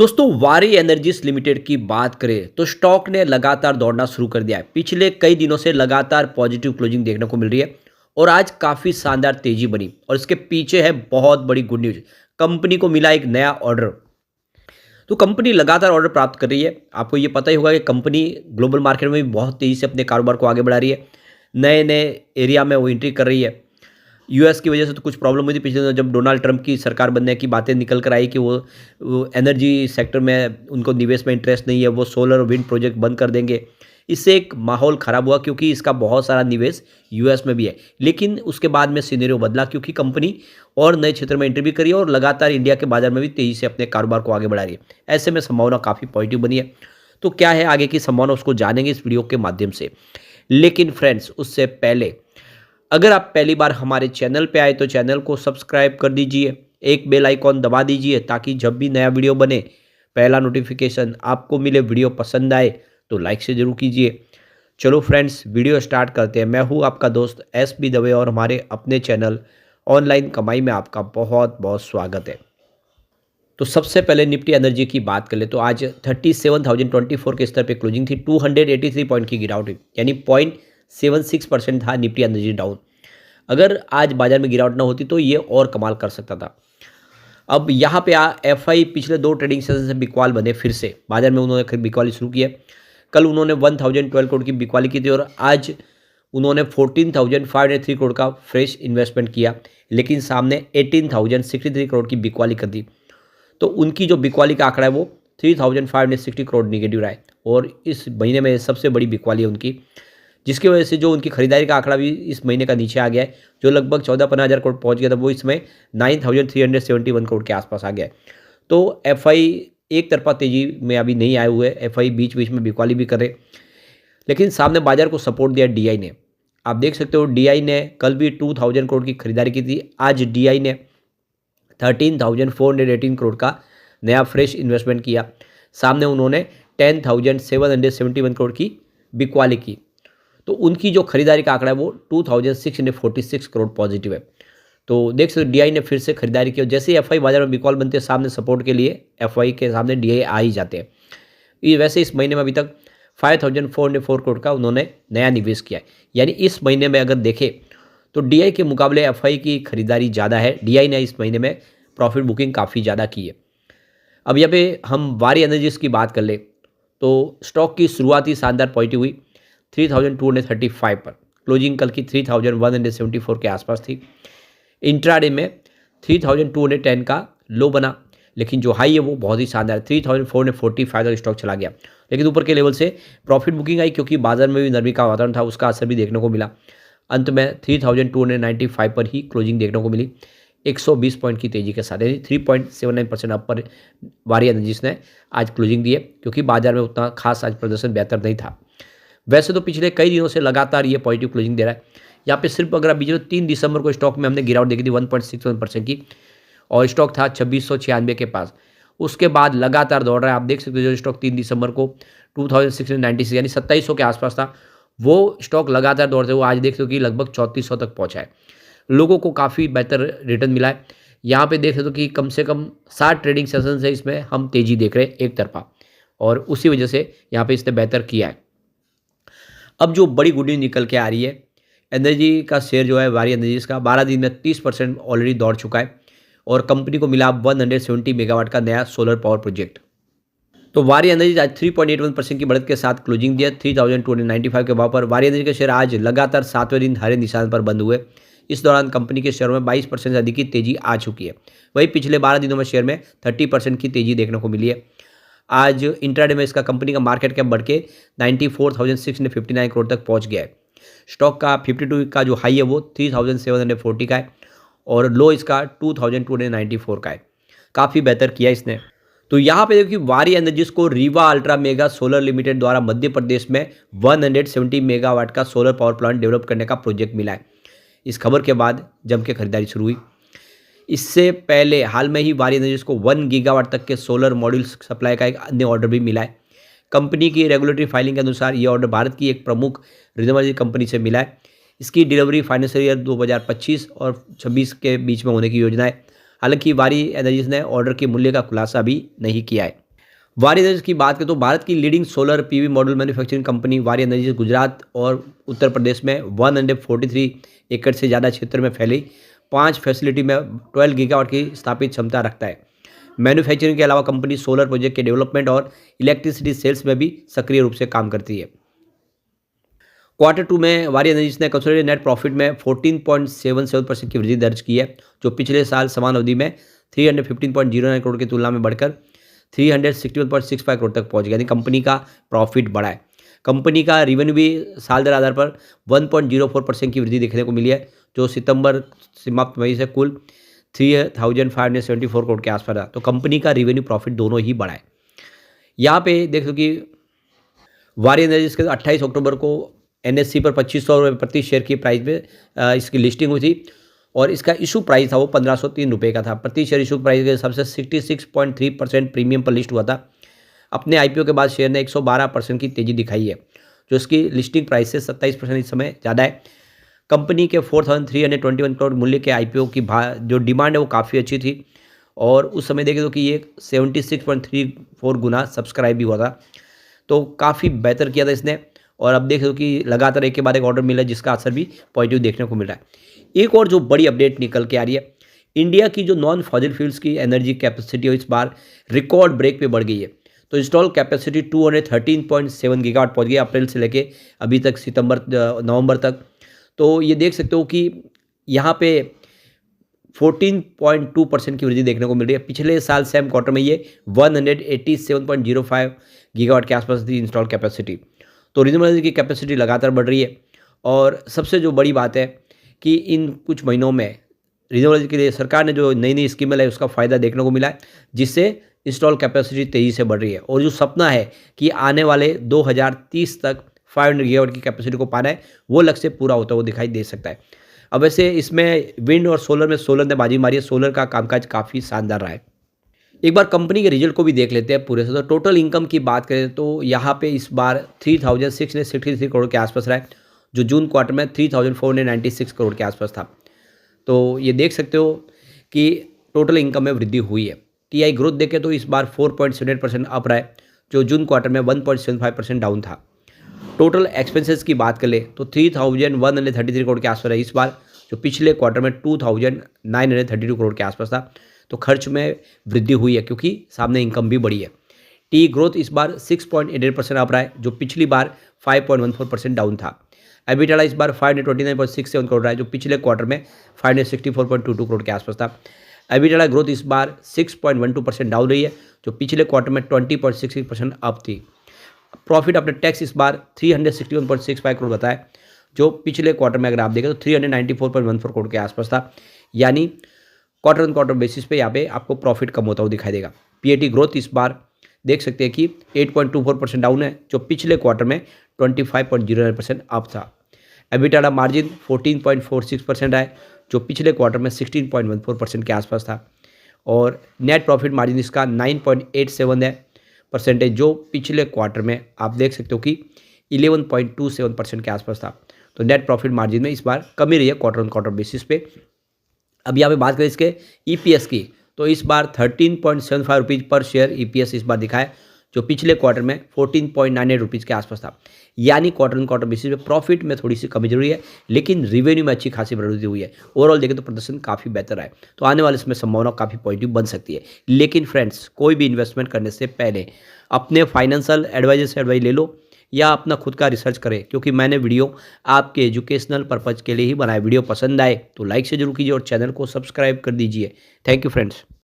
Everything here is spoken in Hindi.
दोस्तों वारी एनर्जीज लिमिटेड की बात करें तो स्टॉक ने लगातार दौड़ना शुरू कर दिया है। पिछले कई दिनों से लगातार पॉजिटिव क्लोजिंग देखने को मिल रही है और आज काफ़ी शानदार तेजी बनी और इसके पीछे है बहुत बड़ी गुड न्यूज। कंपनी को मिला एक नया ऑर्डर। तो कंपनी लगातार ऑर्डर प्राप्त कर रही है। आपको ये पता ही होगा कि कंपनी ग्लोबल मार्केट में भी बहुत तेज़ी से अपने कारोबार को आगे बढ़ा रही है। नए नए एरिया में वो एंट्री कर रही है। यूएस की वजह से तो कुछ प्रॉब्लम हुई थी पिछले दिनों, जब डोनाल्ड ट्रंप की सरकार बनने की बातें निकल कर आई कि वो एनर्जी सेक्टर में उनको निवेश में इंटरेस्ट नहीं है, वो सोलर और विंड प्रोजेक्ट बंद कर देंगे। इससे एक माहौल ख़राब हुआ क्योंकि इसका बहुत सारा निवेश यूएस में भी है। लेकिन उसके बाद में सिनेरियो बदला क्योंकि कंपनी और नए क्षेत्र में एंट्री भी करी है और लगातार इंडिया के बाजार में भी तेज़ी से अपने कारोबार को आगे बढ़ा रही है। ऐसे में संभावना काफ़ी पॉजिटिव बनी है। तो क्या है आगे की संभावना, उसको जानेंगे इस वीडियो के माध्यम से। लेकिन फ्रेंड्स, उससे पहले अगर आप पहली बार हमारे चैनल पे आए तो चैनल को सब्सक्राइब कर दीजिए, एक बेल आइकॉन दबा दीजिए ताकि जब भी नया वीडियो बने पहला नोटिफिकेशन आपको मिले। वीडियो पसंद आए तो लाइक से ज़रूर कीजिए। चलो फ्रेंड्स, वीडियो स्टार्ट करते हैं। मैं हूँ आपका दोस्त एस बी दवे और हमारे अपने चैनल ऑनलाइन कमाई में आपका बहुत बहुत स्वागत है। तो सबसे पहले निफ्टी एनर्जी की बात कर ले तो आज 37,024 के स्तर पे क्लोजिंग थी। 283 पॉइंट की गिरावट हुई, यानी 0.76% था निफ्टी एनर्जी डाउन। अगर आज बाजार में गिरावट ना होती तो ये और कमाल कर सकता था। अब यहाँ पे एफआई पिछले 2 ट्रेडिंग सेशन से बिकवाल बने, फिर से बाजार में उन्होंने बिकवाली शुरू की है। कल उन्होंने 1012 करोड़ की बिकवाली की थी और आज उन्होंने 14,503 करोड़ का फ्रेश इन्वेस्टमेंट किया, लेकिन सामने 18,063 करोड़ की बिकवाली कर दी। तो उनकी जो बिकवाली का आंकड़ा है वो 3,560 करोड़ निगेटिव रहा है और इस महीने में सबसे बड़ी बिकवाली है उनकी, जिसकी वजह से जो उनकी खरीदारी का आंकड़ा भी इस महीने का नीचे आ गया है। जो लगभग 14-15 हज़ार करोड़ पहुंच गया था वो इसमें 9,371 करोड़ के आसपास आ गया है। तो एफआई एक तरफा तेजी में अभी नहीं आए हुए, एफआई बीच बीच में बिकवाली भी करे, लेकिन सामने बाजार को सपोर्ट दिया डीआई ने। आप देख सकते हो डीआई ने कल भी 2,000 करोड़ की खरीदारी की थी। आज डीआई ने 13,418 करोड़ का नया फ्रेश इन्वेस्टमेंट किया। सामने उन्होंने 10,771 करोड़ की बिकवाली की। तो उनकी जो खरीदारी का आंकड़ा है वो 2,646 करोड़ पॉजिटिव है। तो देख सकते हो डीआई ने फिर से खरीदारी की और जैसे ही एफआई बाजार में बिकॉल बनते हैं सामने सपोर्ट के लिए एफआई के सामने डीआई आ ही जाते हैं। ये वैसे इस महीने में अभी तक 5,404 करोड़ का उन्होंने नया निवेश किया है। यानी इस महीने में अगर देखें तो डीआई के मुकाबले एफआई की खरीदारी ज़्यादा है। डीआई ने इस महीने में प्रॉफिट बुकिंग काफ़ी ज़्यादा की है। अब यहाँ पे हम वारी एनर्जीज की बात कर ले तो स्टॉक की शुरुआती शानदार पॉजिटिव हुई 3,235 पर। क्लोजिंग कल की 3,174 के आसपास थी। इंट्राडे में 3,210 का लो बना, लेकिन जो हाई है वो बहुत ही शानदार है, 3,445 तक स्टॉक चला गया। लेकिन ऊपर के लेवल से प्रॉफिट बुकिंग आई क्योंकि बाजार में भी नरमी का वातावरण था, उसका असर भी देखने को मिला। अंत में 3,295 पर ही क्लोजिंग देखने को मिली 120 पॉइंट की तेजी के साथ, यानी 3.79% अप पर वारी एनर्जीज ने आज क्लोजिंग दी है क्योंकि बाजार में उतना खास आज प्रदर्शन बेहतर नहीं था। वैसे तो पिछले कई दिनों से लगातार ये पॉजिटिव क्लोजिंग दे रहा है। यहाँ पे सिर्फ अगर अभी जो 3 दिसंबर को स्टॉक में हमने गिरावट देखी थी 1.61% की और स्टॉक था 2696 के पास, उसके बाद लगातार दौड़ रहा है। आप देख सकते हो जो स्टॉक 3 दिसंबर को 2696 यानी 2700 के आसपास था, वो स्टॉक लगातार दौड़ते हुए आज देख सकते हो कि लगभग 3400 तक पहुँचा है। लोगों को काफ़ी बेहतर रिटर्न मिला है। यहाँ पे देख सकते हो कि कम से कम 60 ट्रेडिंग सेशन से इसमें हम तेज़ी देख रहे हैं एक तरफा, और उसी वजह से यहाँ पे इसने बेहतर किया है। अब जो बड़ी गुड न्यूज़ निकल के आ रही है, एनर्जी का शेयर जो है वारी एनर्जीज का 12 दिन में 30% ऑलरेडी दौड़ चुका है और कंपनी को मिला 170 मेगावाट का नया सोलर पावर प्रोजेक्ट। तो वारी एनर्जीज आज 3.81% की बढ़त के साथ क्लोजिंग दिया 3,295 के भाव पर। वारी एनर्जी के शेयर आज लगातार 7वें दिन हरे निशान पर बंद हुए। इस दौरान कंपनी के शेयरों में 22% से अधिक की तेजी आ चुकी है। वहीं पिछले 12 दिनों में शेयर में 30% की तेजी देखने को मिली है। आज इंट्राडे में इसका कंपनी का मार्केट कैप बढ़ के 94,659 करोड़ तक पहुंच गया है। स्टॉक का 52 का जो हाई है वो 3,740 का है और लो इसका 2,294 का है। काफ़ी बेहतर किया इसने। तो यहाँ पे देखिए वारी एनर्जीज को Rewa ultra mega solar limited द्वारा मध्य प्रदेश में 170 मेगावाट का सोलर पावर प्लांट डेवलप करने का प्रोजेक्ट मिला है। इस खबर के बाद जम के खरीदारी शुरू हुई। इससे पहले हाल में ही वारी एनर्जीज को 1 गीगावाट तक के सोलर मॉड्यूल सप्लाई का एक अन्य ऑर्डर भी मिला है। कंपनी की रेगुलेटरी फाइलिंग के अनुसार ये ऑर्डर भारत की एक प्रमुख रिन्यूएबल कंपनी से मिला है। इसकी डिलीवरी फाइनेंशियल ईयर 2025 और 26 के बीच में होने की योजना है। हालांकि वारी एनर्जीज ने ऑर्डर के मूल्य का खुलासा भी नहीं किया है। वारी एनर्जीज की बात करें तो भारत की leading solar PV module manufacturing company वारी एनर्जीज गुजरात और उत्तर प्रदेश में 143 एकड़ से ज़्यादा क्षेत्र में फैली 5 फैसिलिटी में 12 गीगावाट की स्थापित क्षमता रखता है। मैन्युफैक्चरिंग के अलावा कंपनी सोलर प्रोजेक्ट के डेवलपमेंट और इलेक्ट्रिसिटी सेल्स में भी सक्रिय रूप से काम करती है। क्वार्टर 2 में वारी एनर्जीज ने कंसोलिडेटेड नेट प्रॉफिट में 14.77% की वृद्धि दर्ज की है, जो पिछले साल समान अवधि में 315.09 करोड़ की तुलना में बढ़कर 361.65 करोड़ तक पहुंच गया, यानी कंपनी का प्रॉफिट बढ़ा है। कंपनी का रेवेन्यू भी साल दर आधार पर 1.04% की वृद्धि देखने को मिली है, जो सितंबर समाप्त मई से कुल 3,574 करोड़ के आसपास था। तो कंपनी का रेवेन्यू प्रॉफिट दोनों ही बढ़ा है। यहाँ पे देख लो कि वारी एनर्जीज के 28 अक्टूबर को एनएससी पर 2500 रुपये प्रति शेयर की प्राइस में इसकी लिस्टिंग हुई थी और इसका इशू प्राइस था वो 1503 रुपये का था। प्रति शेयर इशू प्राइस के हिसाब से 66.3% प्रीमियम पर लिस्ट हुआ था। अपने आईपीओ के बाद शेयर ने 112% की तेज़ी दिखाई है, जो इसकी लिस्टिंग प्राइस से 27% इस समय ज़्यादा है। कंपनी के 4,321 करोड़ मूल्य के आईपीओ की जो डिमांड है वो काफ़ी अच्छी थी और उस समय देखें तो कि ये 76.34 गुना सब्सक्राइब भी हुआ था, तो काफ़ी बेहतर किया था इसने। और अब देख लो कि लगातार एक के बाद एक ऑर्डर मिला है, जिसका असर भी पॉजिटिव देखने को मिल रहा है। एक और जो बड़ी अपडेट निकल के आ रही है, इंडिया की जो नॉन फॉसिल फ्यूल्स की एनर्जी कैपेसिटी है इस बार रिकॉर्ड ब्रेक पे बढ़ गई है। तो इंस्टॉल कैपेसिटी 213.7 गीगावाट पहुंच गई अप्रैल से लेके अभी तक नवंबर तक। तो ये देख सकते हो कि यहाँ पे 14.2% की वृद्धि देखने को मिल रही है। पिछले साल सेम क्वार्टर में ये 187.05 गीगावाट के आसपास थी इंस्टॉल कैपेसिटी। तो रिन्यूएबल एनर्जी की कैपेसिटी लगातार बढ़ रही है और सबसे जो बड़ी बात है कि इन कुछ महीनों में रिन्यूएबल एनर्जी के लिए सरकार ने जो नई नई स्कीमें लाई उसका फ़ायदा देखने को मिला है, जिससे इंस्टॉल कैपेसिटी तेज़ी से बढ़ रही है। और जो सपना है कि आने वाले 2030 तक 500 गीगावाट की कैपेसिटी को पाना है, वो लक्ष्य पूरा होता हुआ दिखाई दे सकता है। अब वैसे इसमें विंड और सोलर में सोलर ने बाजी मारी है। सोलर का कामकाज काफ़ी शानदार रहा है। एक बार कंपनी के रिजल्ट को भी देख लेते हैं पूरे से। तो टोटल इनकम की बात करें तो यहाँ पे इस बार 3,663 करोड़ के आसपास रहा है, जो जून क्वार्टर में 3,496 करोड़ के आसपास था। तो ये देख सकते हो कि टोटल इनकम में वृद्धि हुई है। टीआई ग्रोथ देखें तो इस बार 4.78% अप रहा है, जो जून क्वार्टर में 1.75% डाउन था। टोटल एक्सपेंसेस की बात करें तो 3,133 करोड़ के आसपास है इस बार, जो पिछले क्वार्टर में 2,932 करोड़ के आसपास था। तो खर्च में वृद्धि हुई है क्योंकि सामने इनकम भी बढ़ी है। टी ग्रोथ इस बार 6.88% अप रहा है, जो पिछली बार 5.14% डाउन था। एबिटाडा इस बार 529.67 करोड़ रहा है, जो पिछले क्वार्टर में 564.22 करोड़ के आसपास था। एबिटाडा ग्रोथ इस बार 6.12% डाउन रही है, जो पिछले क्वार्टर में 20.66% अप थी। प्रॉफिट आफ्टर टैक्स इस बार 361.65 करोड़ बताया, जो पिछले क्वार्टर में अगर आप देखें तो 394.14 करोड़ के आसपास था। यानी क्वार्टर ऑन क्वार्टर बेसिस पे यहाँ पे आपको प्रॉफिट कम होता हुआ दिखाई देगा। पीएटी ग्रोथ इस बार देख सकते हैं कि 8.24% डाउन है, जो पिछले क्वार्टर में 25.09% अप था। एबिटाडा मार्जिन 14.46% है, जो पिछले क्वार्टर में 16.14% के आसपास था। और नेट प्रॉफिट मार्जिन इसका 9.87 है परसेंटेज, जो पिछले क्वार्टर में आप देख सकते हो कि 11.27% के आसपास था। तो नेट प्रॉफिट मार्जिन में इस बार कमी रही है क्वार्टर ऑन क्वार्टर बेसिस पे। अब यहाँ पे बात करें इसके ईपीएस की, तो इस बार 13.75 रुपीज़ पर शेयर ईपीएस इस बार दिखा है, जो पिछले क्वार्टर में 14.98 रुपीज़ के आसपास था। यानी क्वार्टर ऑन क्वार्टर बेसिस पे प्रॉफिट में थोड़ी सी कमी जरूरी है, लेकिन रिवेन्यू में अच्छी खासी बढ़ोतरी हुई है। ओवरऑल देखें तो प्रदर्शन काफ़ी बेहतर है, तो आने वाले समय संभावना काफ़ी पॉजिटिव बन सकती है। लेकिन फ्रेंड्स, कोई भी इन्वेस्टमेंट करने से पहले अपने फाइनेंशियल एडवाइजर से एडवाइस ले लो या अपना खुद का रिसर्च करें, क्योंकि मैंने वीडियो आपके एजुकेशनल पर्पज़ के लिए ही बनाया। वीडियो पसंद आए तो लाइक से जरूर कीजिए और चैनल को सब्सक्राइब कर दीजिए। Thank you friends.